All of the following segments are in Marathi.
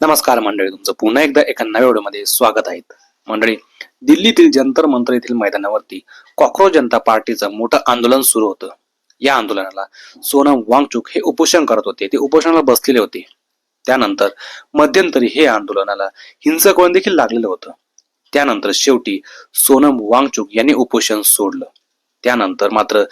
नमस्कार मंडळी, तुमचं पुन्हा एकदा एका नव्या व्हिडिओमध्ये स्वागत आहे. मंडळी, दिल्लीतील जंतर मंतर येथील मैदानावरती कॉक्रोच जनता पार्टीचं मोठं आंदोलन सुरू होतं. या आंदोलनाला सोनम वांगचुक हे उपोषण करत होते. ते उपोषणाला बसलेले होते. त्यानंतर मध्यंतरी हे आंदोलनाला हिंसक वळण देखील लागलेलं होतं. त्यानंतर शेवटी सोनम वांगचुक यांनी उपोषण सोडलं. त्यानंतर मात्र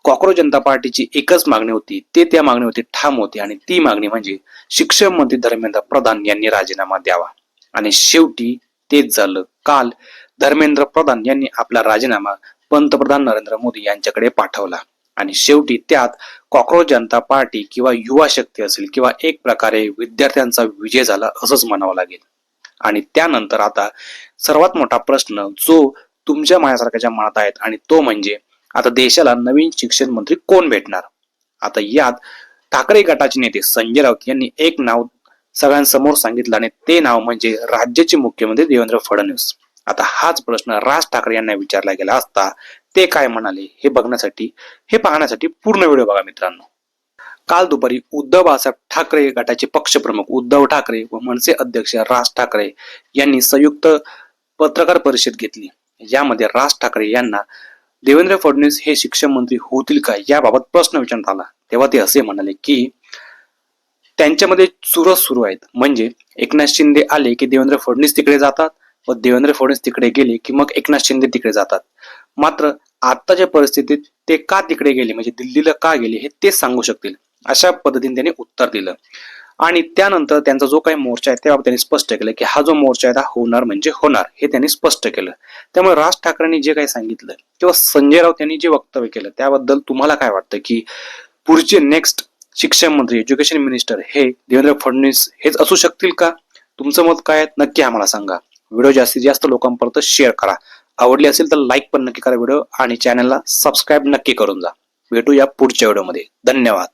कॉक्रोच जनता पार्टीची एकच मागणी होती, त्या मागणीवरती ठाम होती आणि ती मागणी म्हणजे शिक्षण मंत्री धर्मेंद्र प्रधान यांनी राजीनामा द्यावा. आणि शेवटी तेच झालं. काल धर्मेंद्र प्रधान यांनी आपला राजीनामा पंतप्रधान नरेंद्र मोदी यांच्याकडे पाठवला आणि शेवटी त्यात कॉक्रोच जनता पार्टी किंवा युवा शक्ती असेल किंवा एक प्रकारे विद्यार्थ्यांचा विजय झाला असंच म्हणावं लागेल. आणि त्यानंतर आता सर्वात मोठा प्रश्न जो तुमच्या माझ्यासारख्याच्या मनात आहेत आणि तो म्हणजे आता देशाला नवीन शिक्षण मंत्री कोण भेटणार. आता यात ठाकरे गटाचे नेते संजय राऊत यांनी एक नाव सगळ्यांसमोर सांगितलं आणि ते नाव म्हणजे राज्याचे मुख्यमंत्री देवेंद्र फडणवीस. आता हाच प्रश्न राज ठाकरे यांना विचारला गेला असता ते काय म्हणाले हे पाहण्यासाठी पूर्ण व्हिडिओ बघा मित्रांनो. काल दुपारी उद्धव बाळासाहेब ठाकरे गटाचे पक्षप्रमुख उद्धव ठाकरे व मनसे अध्यक्ष राज ठाकरे यांनी संयुक्त पत्रकार परिषद घेतली. यामध्ये राज ठाकरे यांना देवेंद्र फडणवीस हे शिक्षण मंत्री होतील का याबाबत प्रश्न विचारण्यात आला. तेव्हा ते असे म्हणाले की त्यांच्यामध्ये चुरस सुरू आहेत. म्हणजे एकनाथ शिंदे आले की देवेंद्र फडणवीस तिकडे जातात व देवेंद्र फडणवीस तिकडे गेले की मग एकनाथ शिंदे तिकडे जातात. मात्र आताच्या परिस्थितीत ते का तिकडे गेले म्हणजे दिल्लीला का गेले हे तेच सांगू शकतील, अशा पद्धतीने त्यांनी उत्तर दिलं. आणि त्यानंतर त्यांचा जो काही मोर्चा आहे त्याबाबत त्यांनी स्पष्ट केलं की हा जो मोर्चा आहे हा होणार म्हणजे होणार हे त्यांनी स्पष्ट केलं. त्यामुळे राज ठाकरेंनी जे काही सांगितलं किंवा संजय राऊत यांनी जे वक्तव्य केलं त्याबद्दल तुम्हाला काय वाटतं की पुढचे नेक्स्ट शिक्षण मंत्री एज्युकेशन मिनिस्टर हे देवेंद्र फडणवीस हेच असू शकतील का? तुमचं मत काय आहे नक्की आम्हाला सांगा. व्हिडिओ जास्तीत जास्त लोकांपर्यंत शेअर करा. आवडली असेल तर लाईक पण नक्की करा व्हिडिओ आणि चॅनलला सबस्क्राईब नक्की करून जा. भेटूया पुढच्या व्हिडिओमध्ये. धन्यवाद.